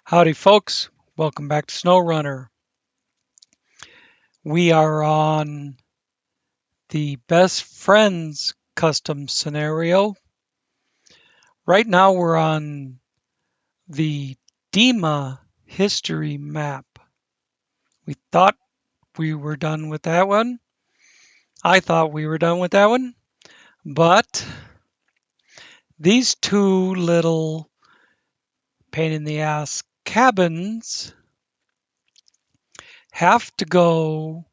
Howdy folks, welcome back to SnowRunner. We are on the best friends custom scenario. Right now we're on the DEMA history map. We thought we were done with that one. I thought we were done with that one. But these two little pain in the ass cabins have to go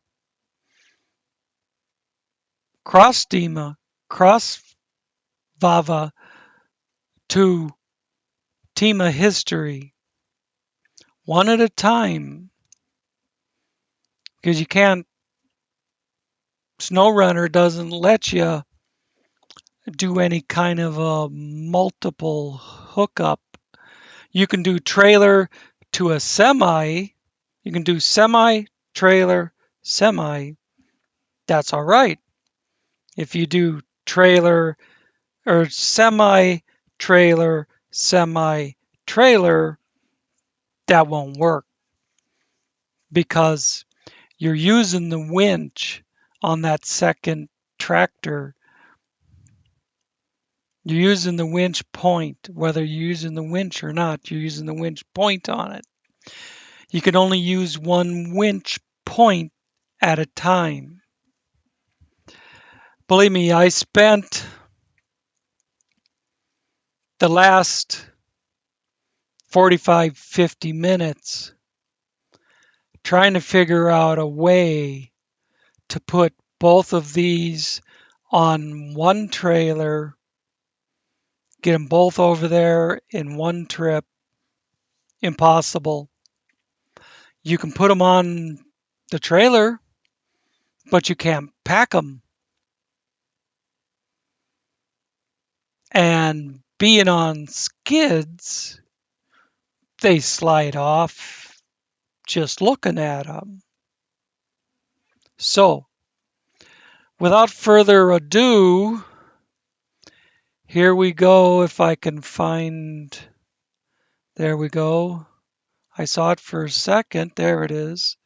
cross DEMA, cross Vava to TEMA history one at a time, because you can't, SnowRunner doesn't let you do any kind of a multiple hookup. You can do trailer to a semi, you can do semi, trailer, semi, that's all right. If you do trailer or semi, trailer, semi, trailer, that won't work because you're using the winch on that second tractor. You're using the winch point, whether you're using the winch or not, you're using the winch point on it. You can only use one winch point at a time. Believe me, I spent the last 45, 50 minutes trying to figure out a way to put both of these on one trailer, get them both over there in one trip. Impossible. You can put them on the trailer, but you can't pack them. And being on skids, they slide off just looking at them. So, without further ado, here we go. If I can find, there we go. I saw it for a second. There it is.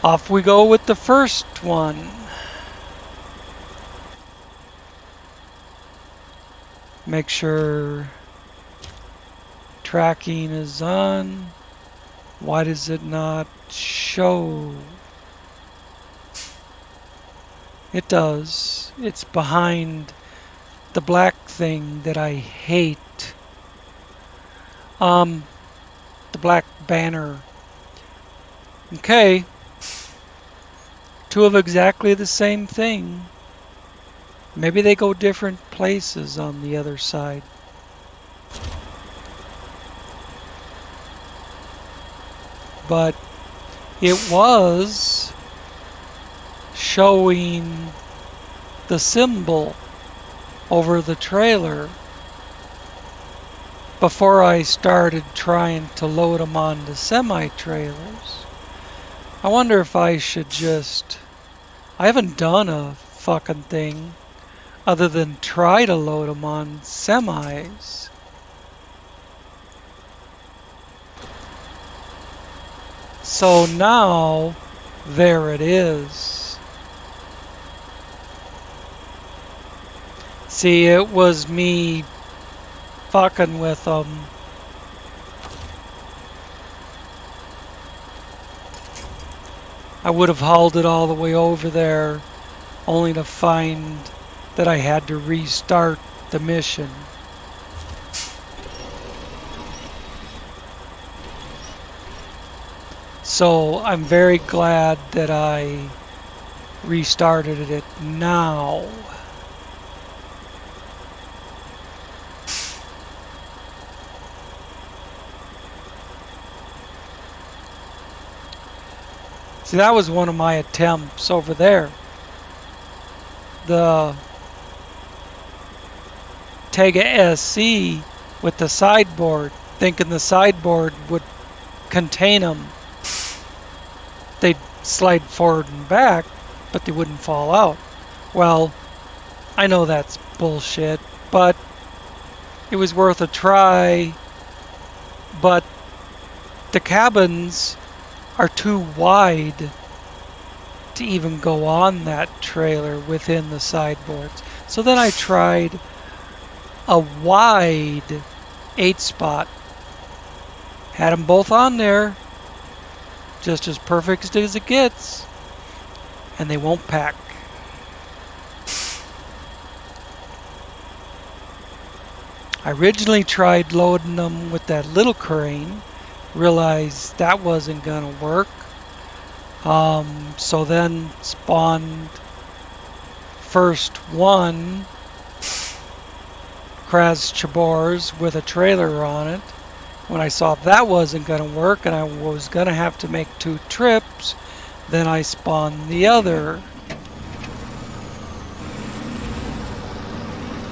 Off we go with the first one. Make sure tracking is on. Why does it not show? It does. It's behind the black thing that I hate. The black banner. Okay. Two of exactly the same thing. Maybe they go different places on the other side. But it was showing the symbol over the trailer before I started trying to load them onto semi-trailers. I wonder if I should just... I haven't done a fucking thing other than try to load them on semis. So now, there it is. See, it was me fucking with them. I would have hauled it all the way over there, only to find that I had to restart the mission. So I'm very glad that I restarted it now. See, that was one of my attempts over there. The Tega SC with the sideboard, thinking the sideboard would contain them. They'd slide forward and back, but they wouldn't fall out. Well, I know that's bullshit, but it was worth a try. But the cabins are too wide to even go on that trailer within the sideboards. So then I tried a wide 8-spot. Had them both on there, just as perfect as it gets, and they won't pack. I originally tried loading them with that little crane, realized that wasn't gonna work. So then spawned first one Kraz Chabors with a trailer on it. When I saw that wasn't going to work and I was going to have to make 2 trips, then I spawned the other.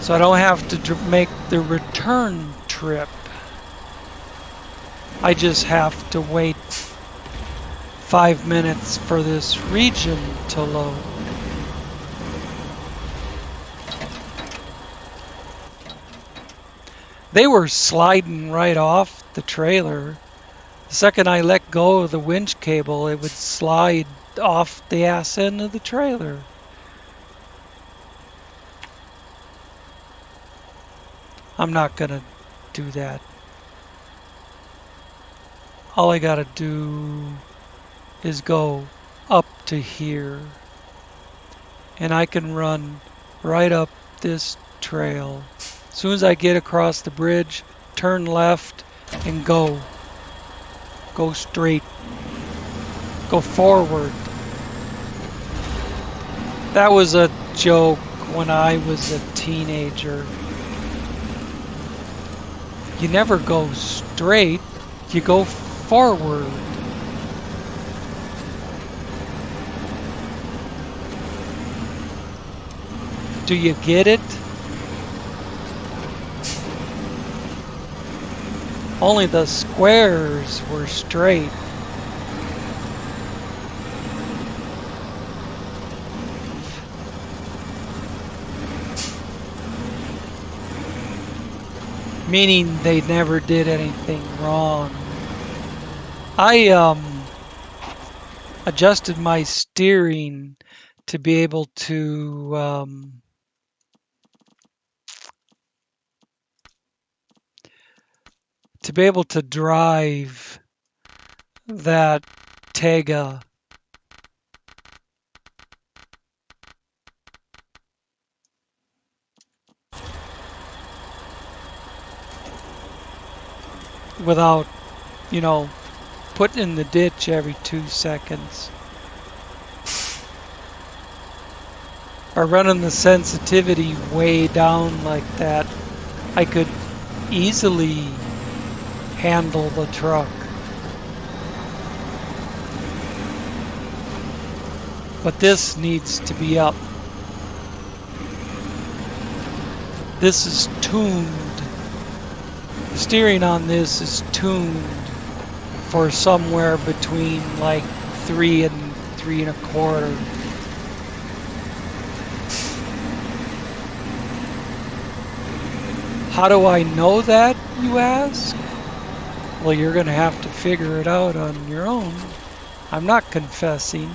So I don't have to make the return trip. I just have to wait 5 minutes for this region to load. They were sliding right off the trailer. The second I let go of the winch cable, it would slide off the ass end of the trailer. I'm not gonna do that. All I gotta do is go up to here, and I can run right up this trail. As soon as I get across the bridge, turn left and go. Go straight. Go forward. That was a joke when I was a teenager. You never go straight, you go forward. Do you get it? Only the squares were straight. Meaning they never did anything wrong. I adjusted my steering to be able to drive that Tega without, put in the ditch every 2 seconds. By running the sensitivity way down like that, I could easily handle the truck. But this needs to be up. This is tuned. The steering on this is tuned for somewhere between like 3 and 3 1/4. How do I know that, you ask? Well, you're going to have to figure it out on your own. I'm not confessing.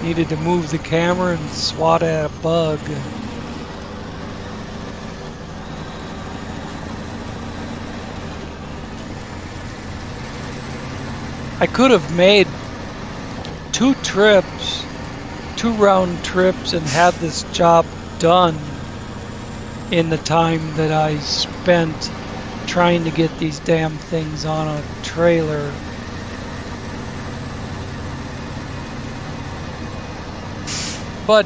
Needed to move the camera and swat at a bug. I could have made 2 trips, 2 round trips, and had this job done in the time that I spent trying to get these damn things on a trailer. But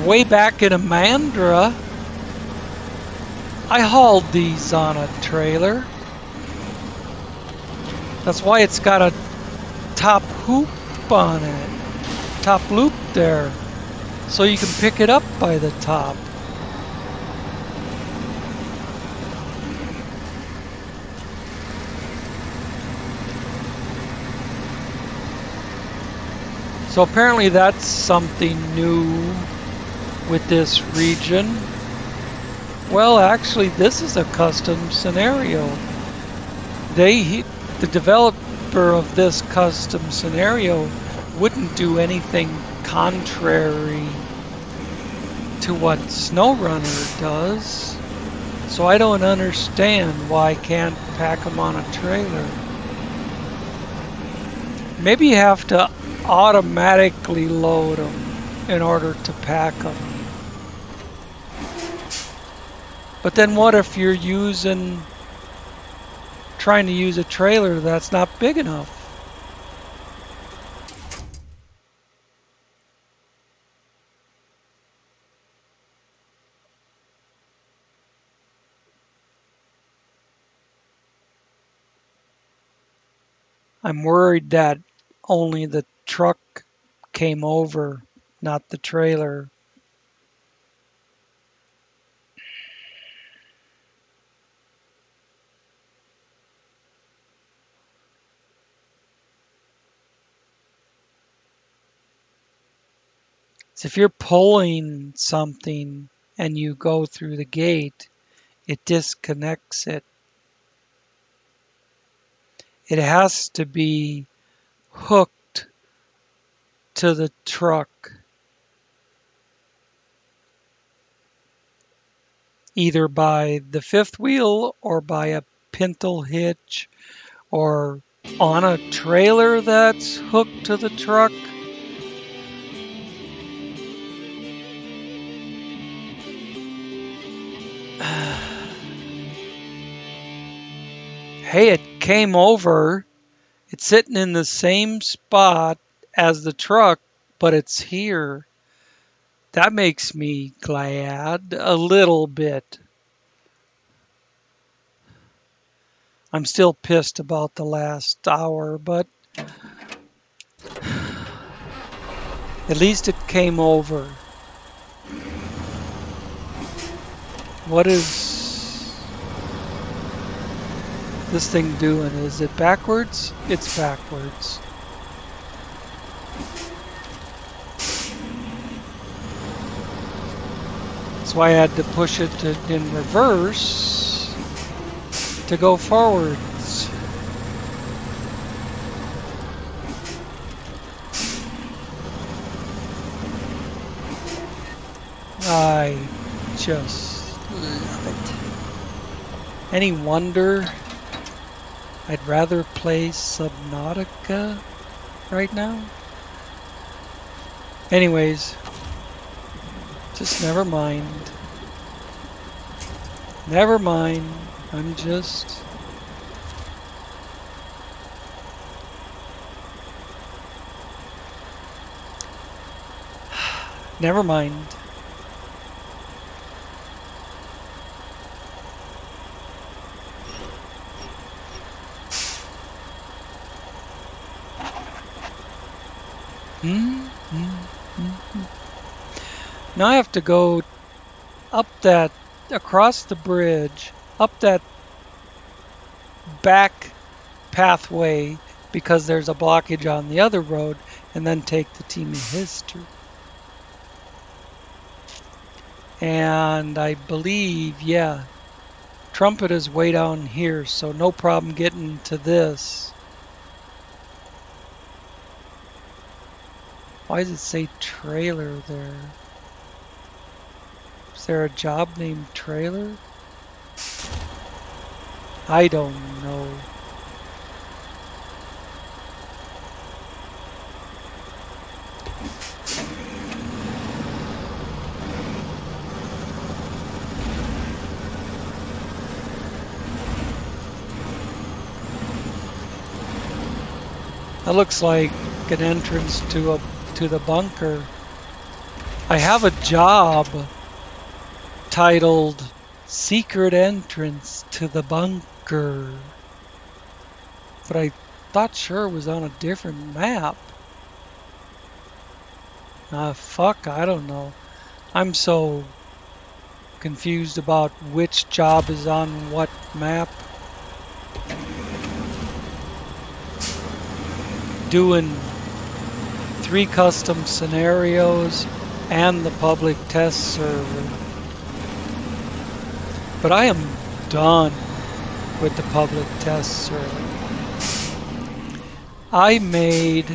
way back in Amandra, I hauled these on a trailer. That's why it's got a top hoop on it, top loop there, so you can pick it up by the top. So apparently that's something new with this region. Well, actually, this is a custom scenario. The developer of this custom scenario wouldn't do anything contrary to what SnowRunner does. So I don't understand why I can't pack them on a trailer. Maybe you have to automatically load them in order to pack them. But then what if you're trying to use a trailer that's not big enough? I'm worried that only the truck came over, not the trailer. So if you're pulling something and you go through the gate, it disconnects it. It has to be hooked to the truck, either by the fifth wheel or by a pintle hitch or on a trailer that's hooked to the truck. Hey, it came over. It's sitting in the same spot as the truck, but it's here. That makes me glad a little bit. I'm still pissed about the last hour, but at least it came over. What is this thing doing? Is it backwards? It's backwards. So I had to push it in reverse to go forwards. I just love it. Any wonder I'd rather play Subnautica right now? Anyways, just never mind. Never mind. I'm just... Never mind. Now I have to go across the bridge, up that back pathway because there's a blockage on the other road, and then take the team history. And I believe, yeah, Trumpet is way down here, so no problem getting to this. Why does it say trailer there? Is there a job named trailer? I don't know. That looks like an entrance to the bunker. I have a job titled Secret Entrance to the Bunker, but I thought sure it was on a different map. Fuck, I don't know. I'm so confused about which job is on what map. Doing 3 custom scenarios, and the public test server. But I am done with the public test server. I made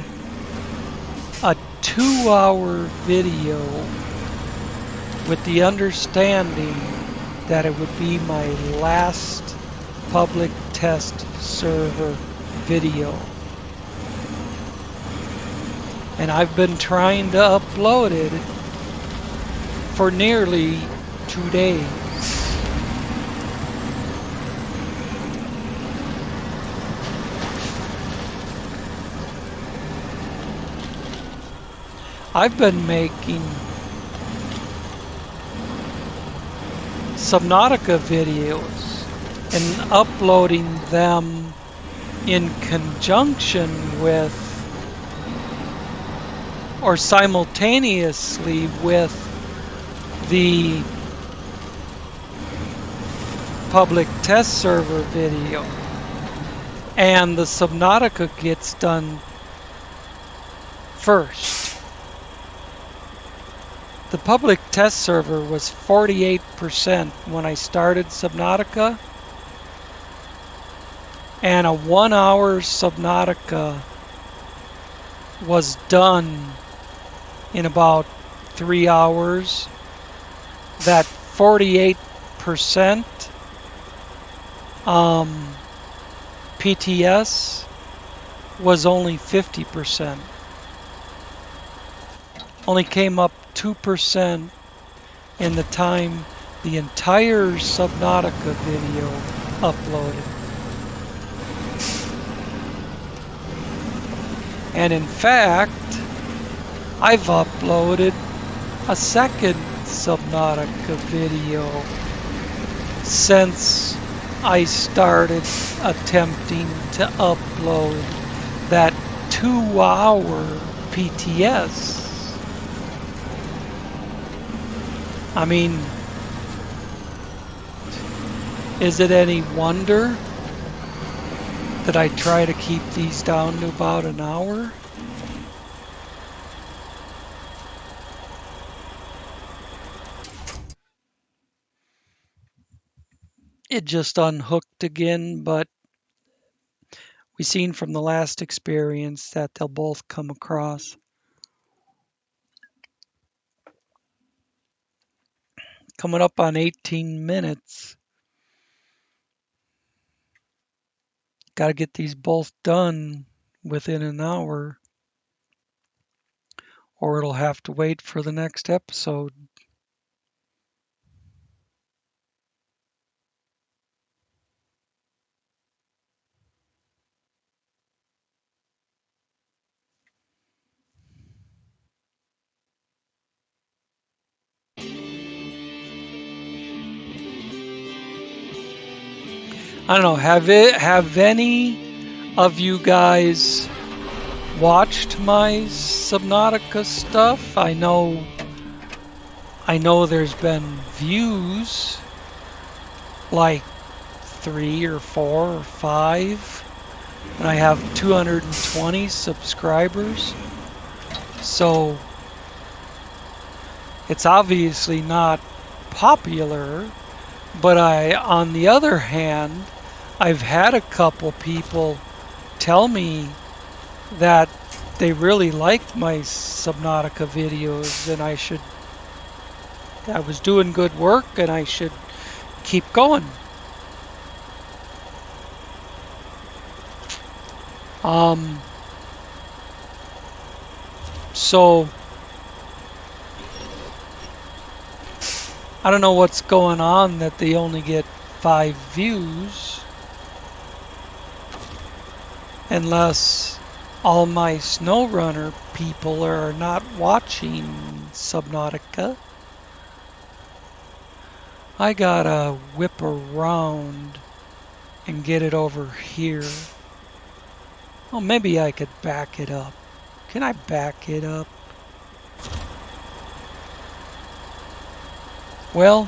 a 2-hour video with the understanding that it would be my last public test server video. And I've been trying to upload it for nearly 2 days. I've been making Subnautica videos and uploading them in conjunction with or simultaneously with the public test server video, and the Subnautica gets done first. The public test server was 48% when I started Subnautica, and a 1-hour Subnautica was done in about 3 hours. That 48% PTS was only 50%. Only came up 2% in the time the entire Subnautica video uploaded. And in fact, I've uploaded a second Subnautica video since I started attempting to upload that 2-hour PTS. I mean, is it any wonder that I try to keep these down to about an hour? It just unhooked again, but we seen from the last experience that they'll both come across. Coming up on 18 minutes. Got to get these both done within an hour, or it'll have to wait for the next episode. I don't know, have any of you guys watched my Subnautica stuff? I know there's been views, like 3 or 4 or 5, and I have 220 subscribers. So it's obviously not popular, but on the other hand, I've had a couple people tell me that they really like my Subnautica videos, and I was doing good work and I should keep going. So I don't know what's going on that they only get 5 views, unless all my SnowRunner people are not watching Subnautica. I gotta whip around and get it over here. Oh, maybe I could back it up. Can I back it up? Well,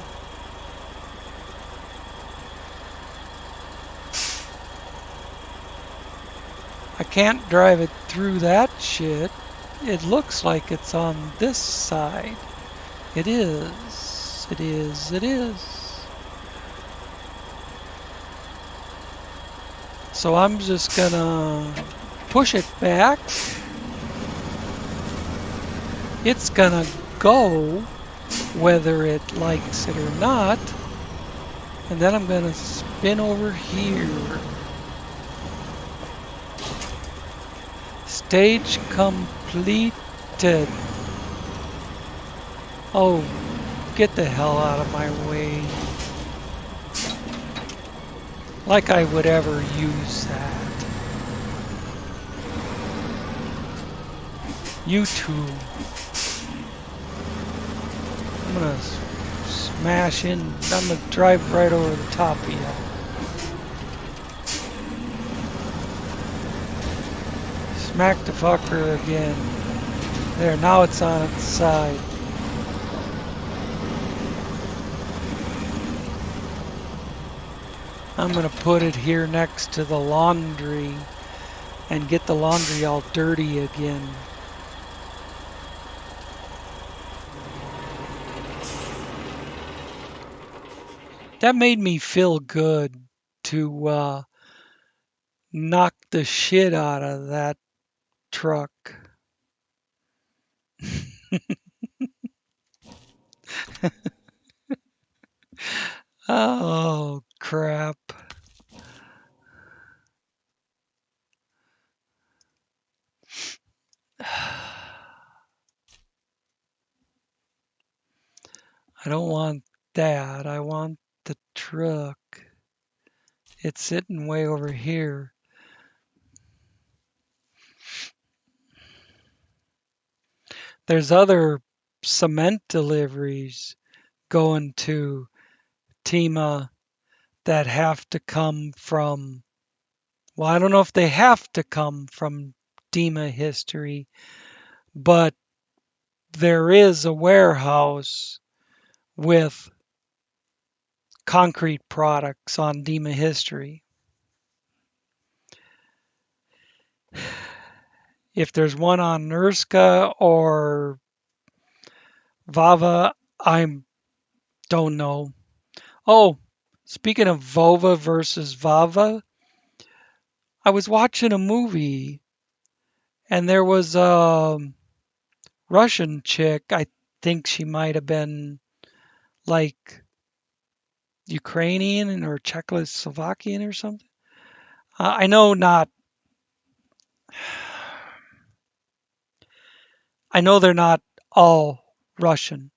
I can't drive it through that shit. it looks like it's on this side. It is. It is. It is. So I'm just gonna push it back. It's gonna go whether it likes it or not. And then I'm gonna spin over here. Stage completed. Oh, get the hell out of my way. Like I would ever use that. You two. I'm gonna smash in. I'm gonna drive right over the top of you. Smack the fucker again. There, now it's on its side. I'm gonna put it here next to the laundry and get the laundry all dirty again. That made me feel good to knock the shit out of that truck. Oh, crap. I don't want that. I want the truck. It's sitting way over here. There's other cement deliveries going to Tima that have to come from, well, I don't know if they have to come from Tima history, but there is a warehouse with concrete products on Dima history. If there's one on Nurska or Vava, I don't know. Oh, speaking of Vova versus Vava, I was watching a movie and there was a Russian chick. I think she might have been like Ukrainian or Czechoslovakian or something. I know not. I know they're not all Russian.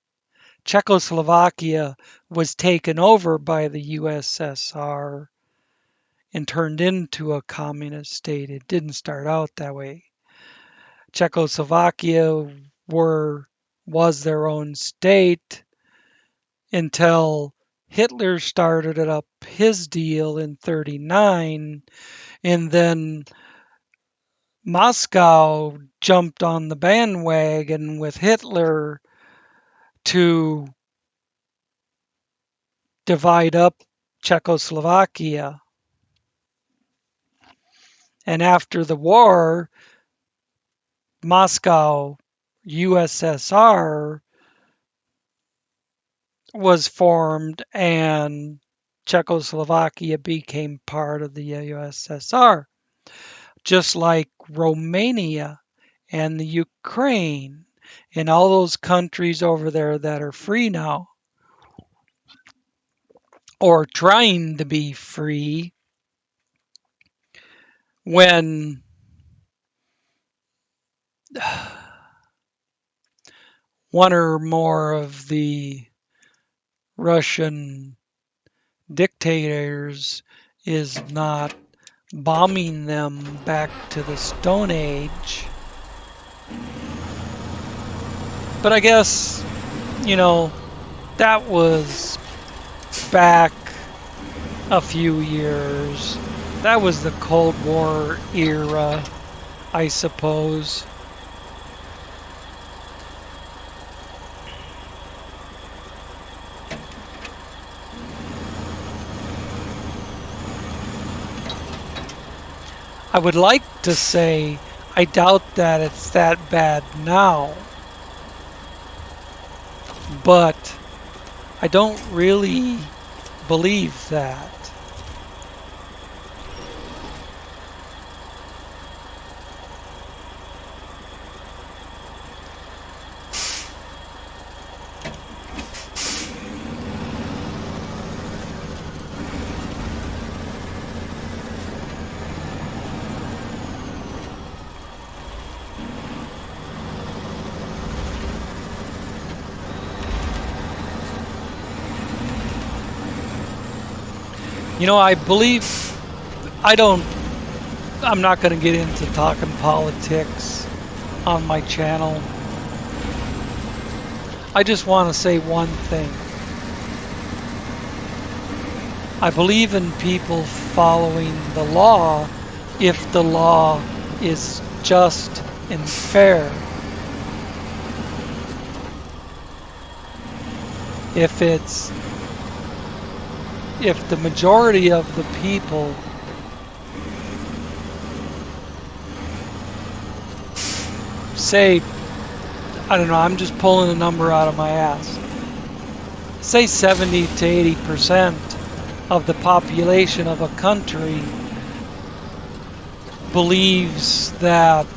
Czechoslovakia was taken over by the USSR and turned into a communist state. It didn't start out that way. Czechoslovakia was their own state until Hitler started it up his deal in 39, and then Moscow jumped on the bandwagon with Hitler to divide up Czechoslovakia. And after the war, Moscow, USSR, was formed and Czechoslovakia became part of the USSR. Just like Romania and the Ukraine and all those countries over there that are free now, or trying to be free, when one or more of the Russian dictators is not bombing them back to the Stone Age. But I guess, that was back a few years. That was the Cold War era, I suppose. I would like to say I doubt that it's that bad now, but I don't really believe that. You know, I believe I'm not going to get into talking politics on my channel. I just want to say one thing. I believe in people following the law if the law is just and fair. If the majority of the people say, I don't know, I'm just pulling a number out of my ass, say 70 to 80% of the population of a country believes that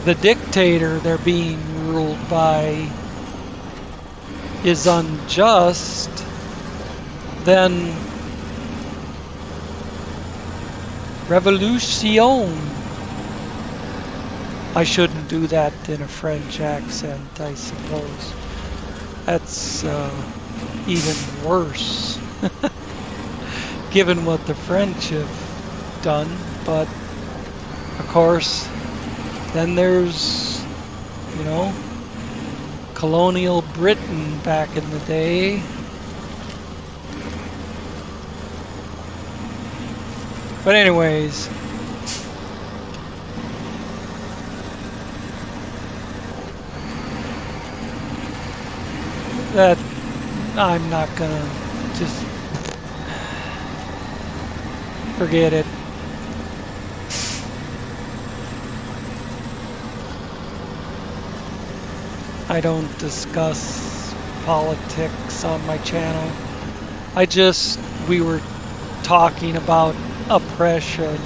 the dictator they're being ruled by is unjust, then revolution. I shouldn't do that in a French accent, I suppose. That's even worse, given what the French have done. But, of course, then there's, you know, colonial Britain back in the day. But anyways, that I'm not gonna, just forget it. I don't discuss politics on my channel. We were talking about oppression,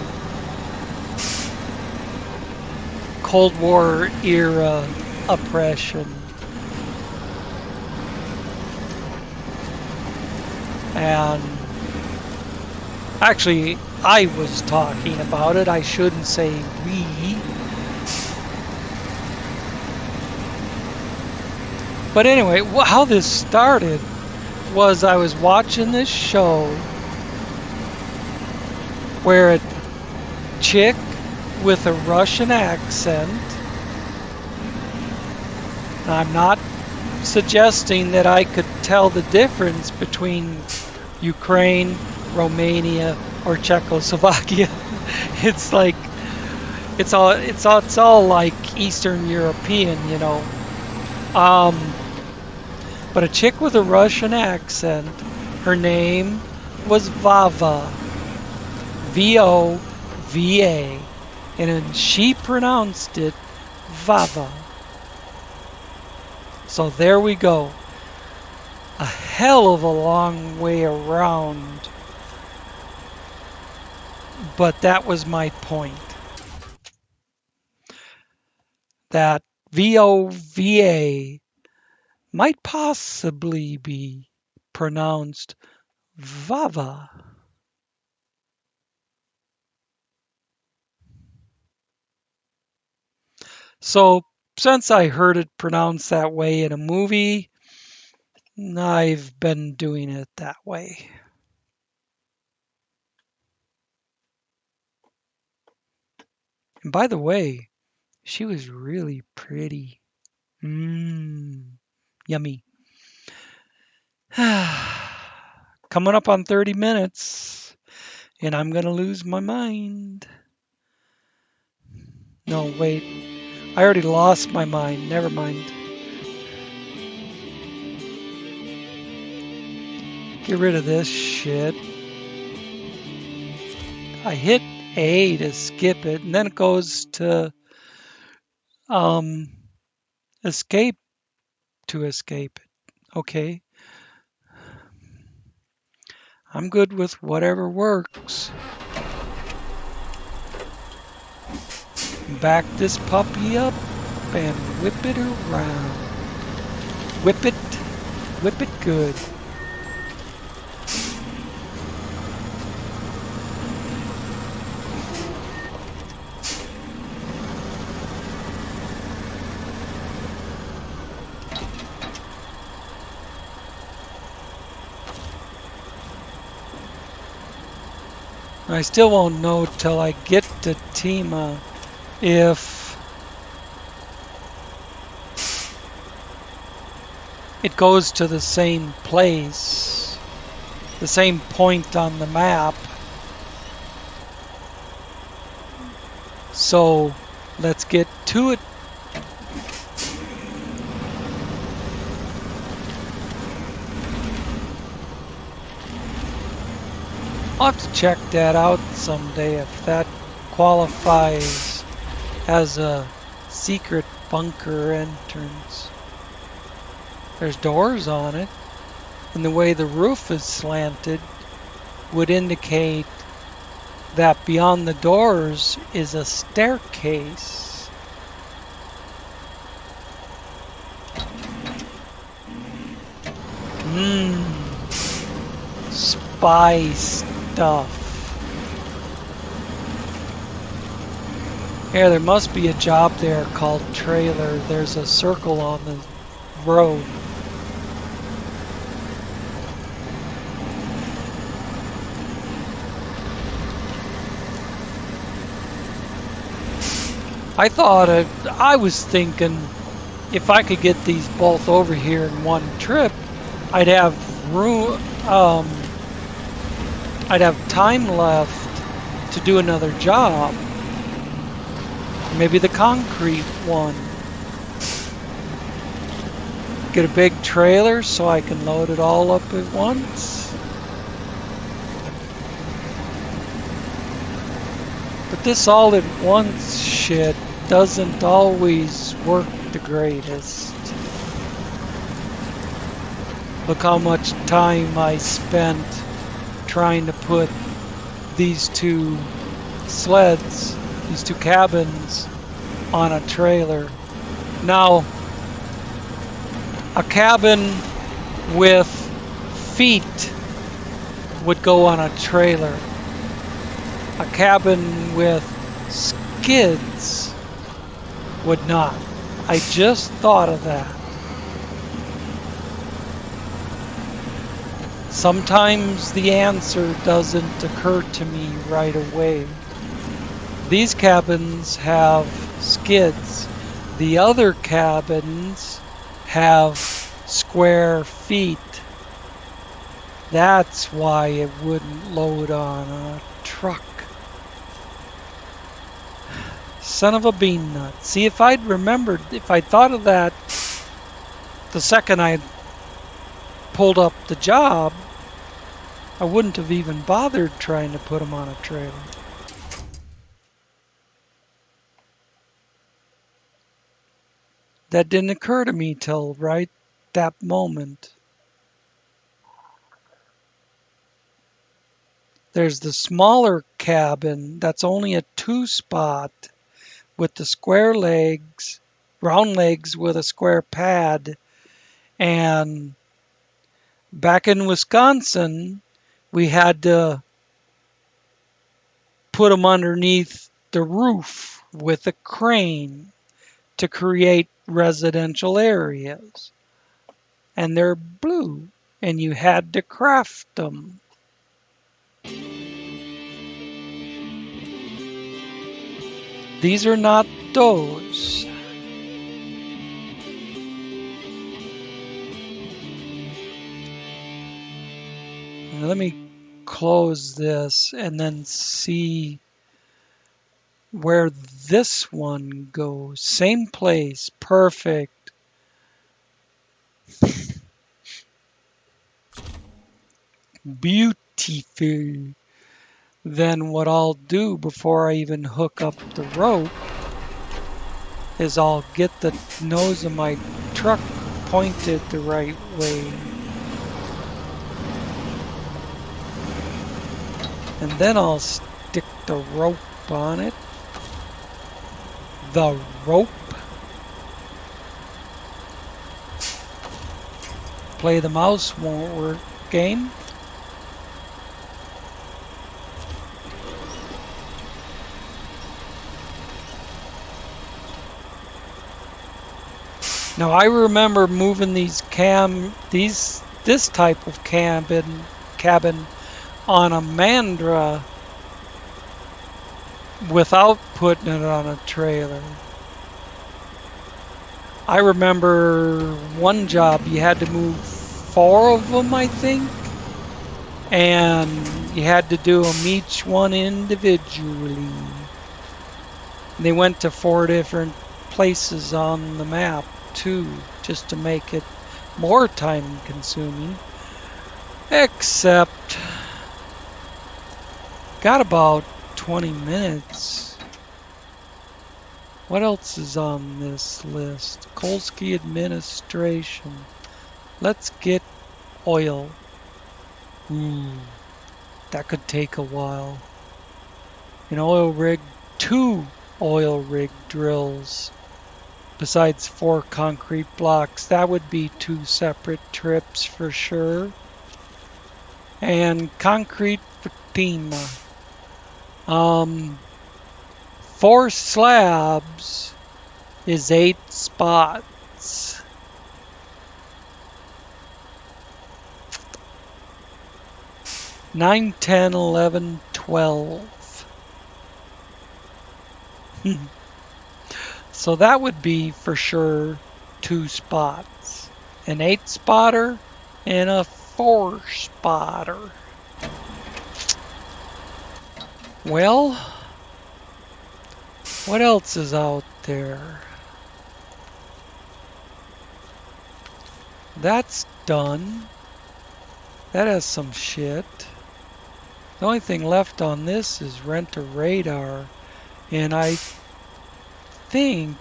Cold War era oppression. And actually, I was talking about it. I shouldn't say we. But anyway, how this started was I was watching this show where a chick with a Russian accent, I'm not suggesting that I could tell the difference between Ukraine, Romania, or Czechoslovakia. It's like it's all like Eastern European, you know. But a chick with a Russian accent, her name was Vava, V-O-V-A, and she pronounced it Vava. So there we go. A hell of a long way around. But that was my point. That V-O-V-A might possibly be pronounced Vava. So since I heard it pronounced that way in a movie, I've been doing it that way. And by the way, she was really pretty. Yummy. Coming up on 30 minutes, and I'm going to lose my mind. No, wait. I already lost my mind. Never mind. Get rid of this shit. I hit A to skip it, and then it goes to escape to escape it. Okay, I'm good with whatever works. Back this puppy up and whip it around. Whip it good. I still won't know till I get to Tima if it goes to the same place, the same point on the map. So let's get to it. I'll have to check that out someday if that qualifies as a secret bunker entrance. There's doors on it, and the way the roof is slanted would indicate that beyond the doors is a staircase. Spy stuff. Yeah, there must be a job there called trailer. There's a circle on the road. I was thinking if I could get these both over here in one trip, I'd have room, I'd have time left to do another job. Maybe the concrete one. Get a big trailer so I can load it all up at once. But this all at once shit doesn't always work the greatest. Look how much time I spent trying to put these two sleds, these two cabins, on a trailer. Now, a cabin with feet would go on a trailer. A cabin with skids would not. I just thought of that. Sometimes the answer doesn't occur to me right away. These cabins have skids. The other cabins have square feet. That's why it wouldn't load on a truck. Son of a bean nut. See, if I'd remembered, if I'd thought of that the second I pulled up the job, I wouldn't have even bothered trying to put them on a trailer. That didn't occur to me till right that moment. There's the smaller cabin that's only a 2-spot with the square legs, round legs with a square pad. And back in Wisconsin, we had to put them underneath the roof with a crane to create residential areas. And they're blue, and you had to craft them. These are not those. Now let me close this and then see where this one goes. Same place. Perfect. Beautiful. then what I'll do before I even hook up the rope is I'll get the nose of my truck pointed the right way. And then I'll stick the rope on it. The rope. Play the mouse won't work game. Now I remember moving this type of cabin on a Mandra without putting it on a trailer. I remember one job you had to move 4 of them, I think, and you had to do them each one individually. They went to 4 different places on the map too, just to make it more time consuming. Except got about 20 minutes. What else is on this list? Kolsky administration. Let's get oil. That could take a while. An oil rig, 2 oil rig drills. Besides 4 concrete blocks, that would be 2 separate trips for sure. And concrete for FEMA. 4 slabs is 8 spots. Nine, 10, 11, 12. So that would be for sure 2 spots. An 8 spotter and a 4 spotter. Well, what else is out there? That's done. That has some shit. The only thing left on this is rent a radar. And I think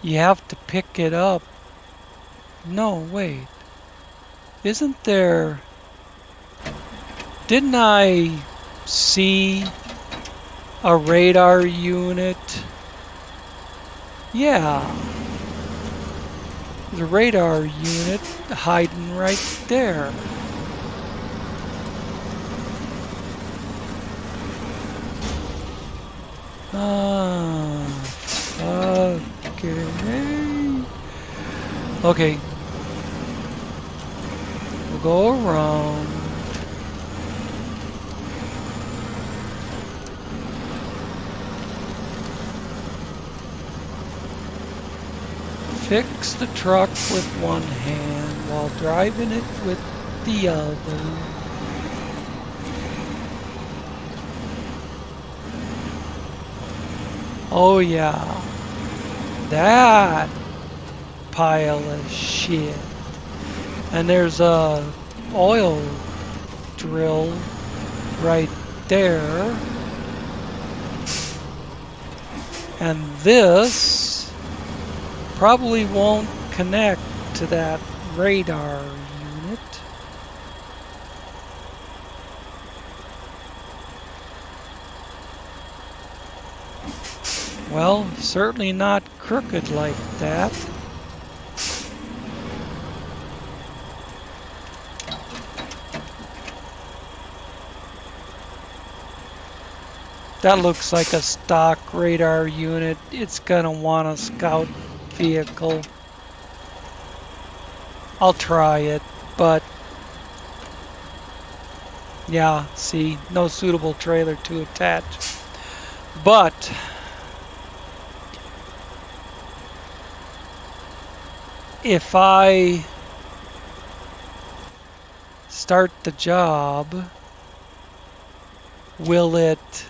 you have to pick it up. No, wait. Isn't there... Didn't I see a radar unit? Yeah. The radar unit hiding right there. Okay. Okay. We'll go around. Fix the truck with one hand while driving it with the other. Oh yeah, that pile of shit. And there's a oil drill right there. And this probably won't connect to that radar unit. Well, certainly not crooked like that. That looks like a stock radar unit. It's gonna want a scout vehicle. I'll try it, but yeah, see, no suitable trailer to attach. But if I start the job, will it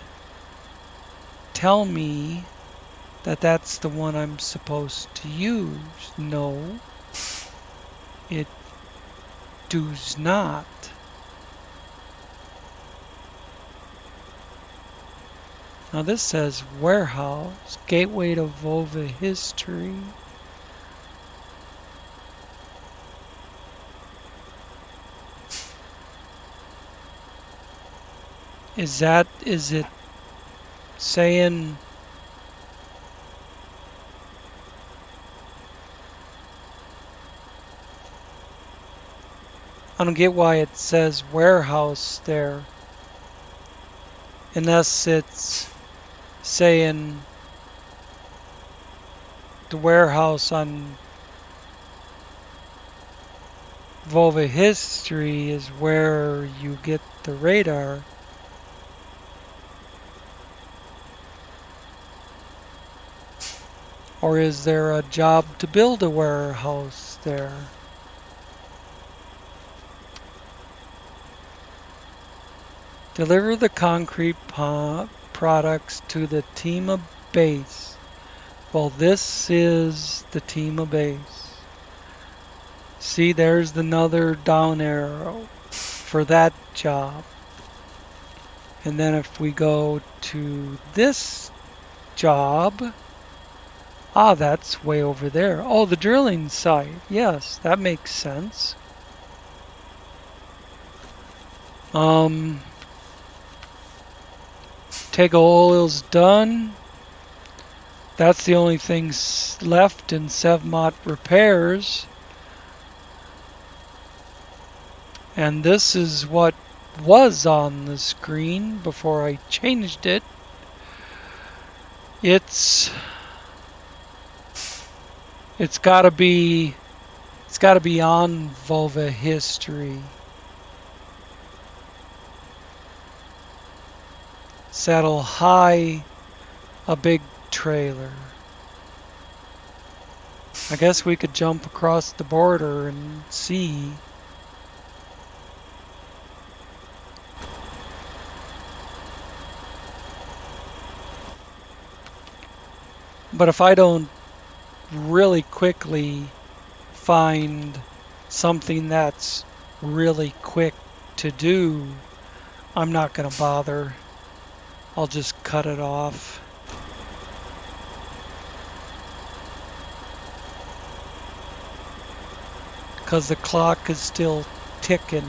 tell me that that's the one I'm supposed to use? No, it does not. Now this says warehouse, gateway to Volva history. Is it saying I don't get why it says warehouse there. Unless it's saying the warehouse on Volva history is where you get the radar. Or is there a job to build a warehouse there? Deliver the concrete products to the Tima base. Well, this is the Tima base. See, there's another down arrow for that job. And then if we go to this job, that's way over there. Oh, the drilling site. Yes, that makes sense. Take oil's done. That's the only thing left in Sevmont repairs. And this is what was on the screen before I changed it. It's gotta be on Volva history. Saddle high, a big trailer. I guess we could jump across the border and see. But if I don't really quickly find something that's really quick to do, I'm not going to bother. I'll just cut it off. Because the clock is still ticking.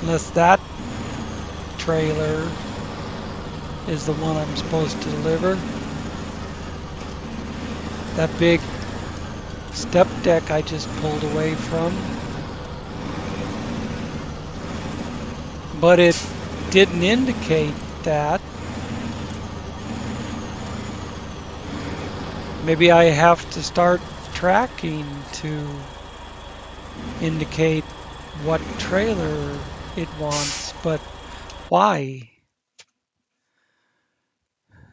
Unless that trailer is the one I'm supposed to deliver. That big step deck I just pulled away from. But it didn't indicate that. Maybe I have to start tracking to indicate what trailer it wants, but why?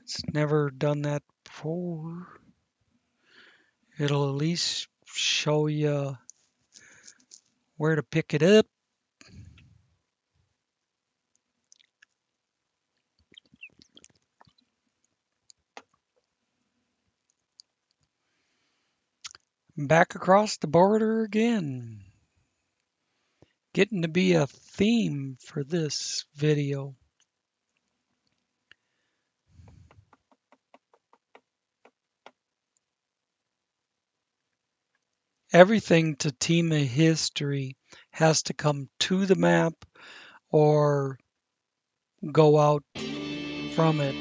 It's never done that before. It'll at least show you where to pick it up. Back across the border again. Getting to be a theme for this video. Everything to Tima history has to come to the map or go out from it.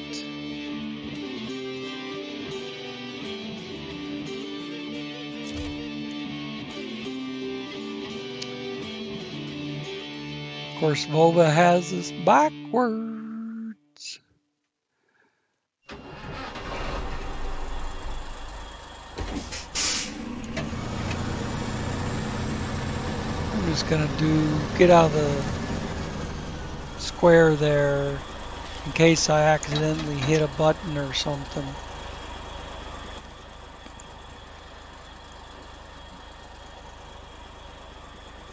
Of course, Volva has this backwards. I'm just gonna get out of the square there in case I accidentally hit a button or something.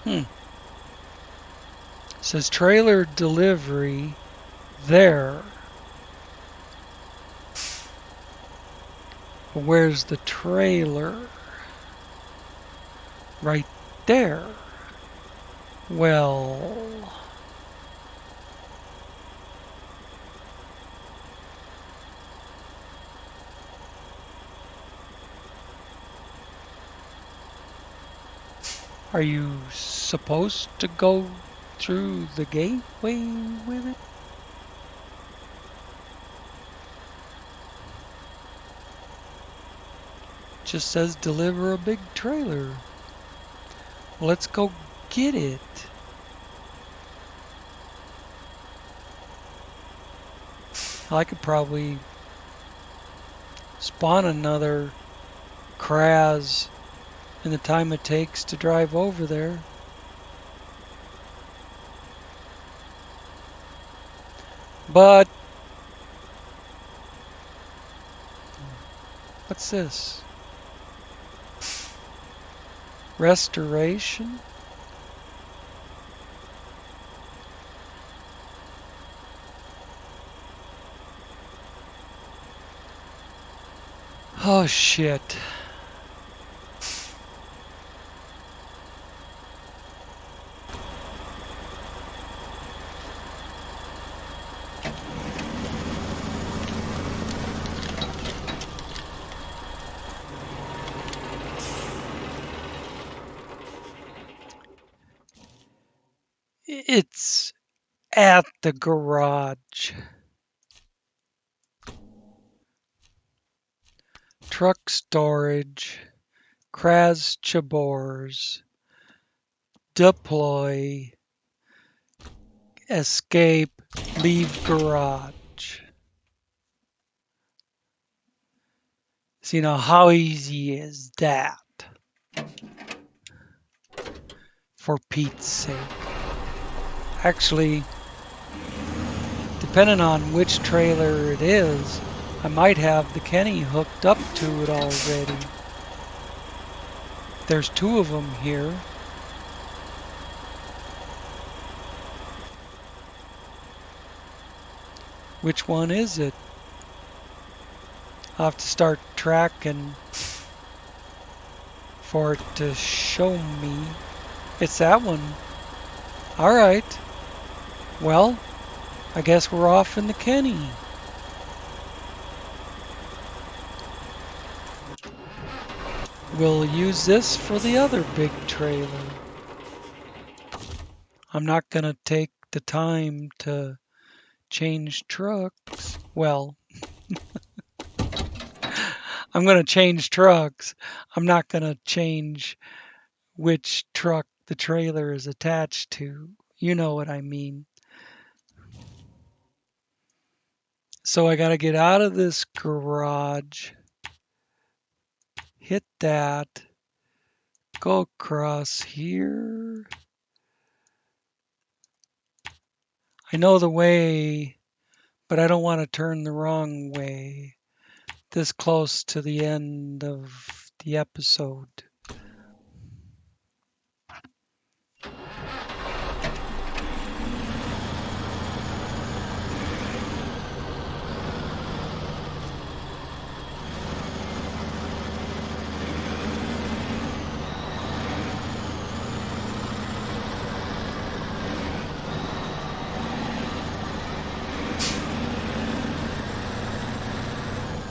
It says trailer delivery there. But where's the trailer? right there. Well, are you supposed to go through the gateway with it? Just says deliver a big trailer. Let's go get it. I could probably spawn another Kraz in the time it takes to drive over there. But what's this? Restoration? Oh shit. It's at the garage. Truck storage. Kraz Chabors. Deploy. Escape. Leave garage. See, now how easy is that? For Pete's sake. Actually, depending on which trailer it is, I might have the Kenny hooked up to it already. There's two of them here. Which one is it? I'll have to start tracking for it to show me. It's that one. Alright. Well, I guess we're off in the Kenny. We'll use this for the other big trailer. I'm not going to take the time to change trucks. Well, I'm going to change trucks. I'm not going to change which truck the trailer is attached to. You know what I mean. So I got to get out of this garage, hit that, go across here. I know the way, but I don't want to turn the wrong way this close to the end of the episode.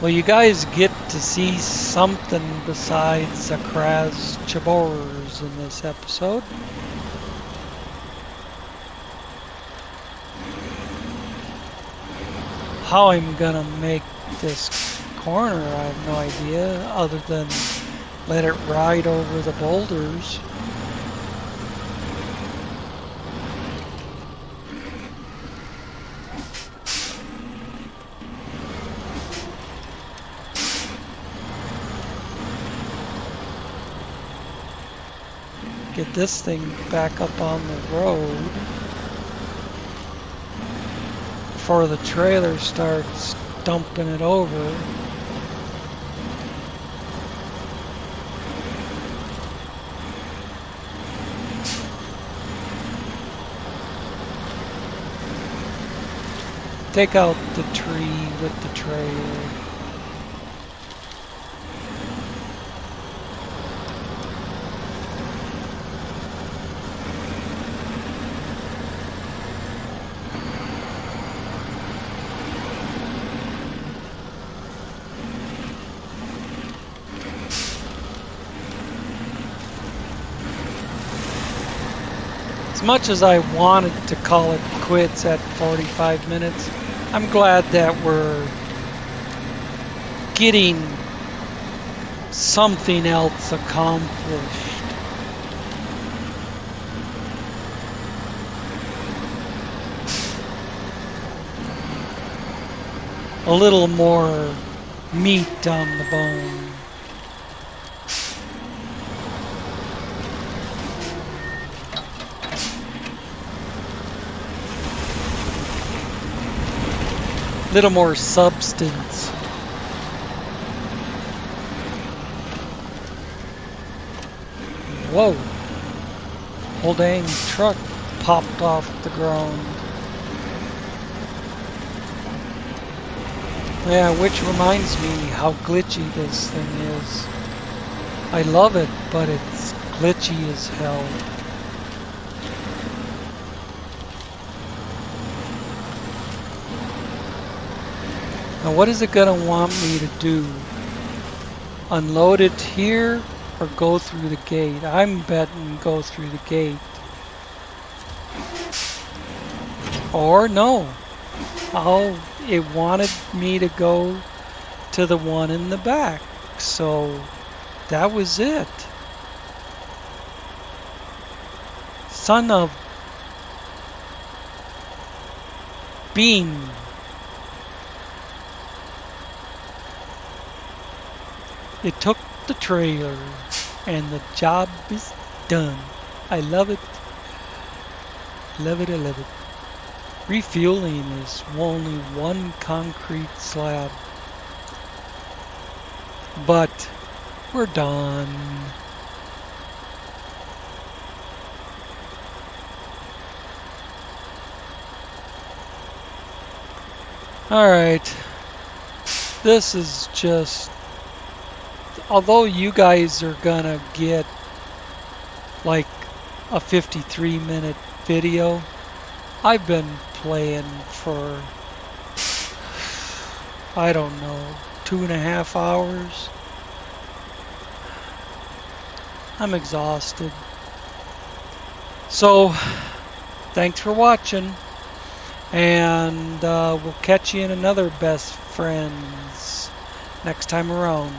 Well, you guys get to see something besides the Kraz Chabors in this episode. How I'm gonna make this corner, I have no idea, other than let it ride over the boulders. Get this thing back up on the road before the trailer starts dumping it over. Take out the tree with the trailer. As much as I wanted to call it quits at 45 minutes, I'm glad that we're getting something else accomplished. A little more meat on the bone. Little more substance. Whoa. Whole dang truck popped off the ground. Yeah, which reminds me how glitchy this thing is. I love it, but it's glitchy as hell. Now what is it gonna want me to do? Unload it here or go through the gate? I'm betting go through the gate. Or no. It wanted me to go to the one in the back. So that was it. Son of Bean. It took the trailer and the job is done. I love it. Love it, I love it. Refueling is only one concrete slab. But we're done. Alright. This is just... Although you guys are gonna get like a 53-minute video, I've been playing for, I don't know, 2.5 hours. I'm exhausted. So, thanks for watching, and we'll catch you in another Best Friends next time around.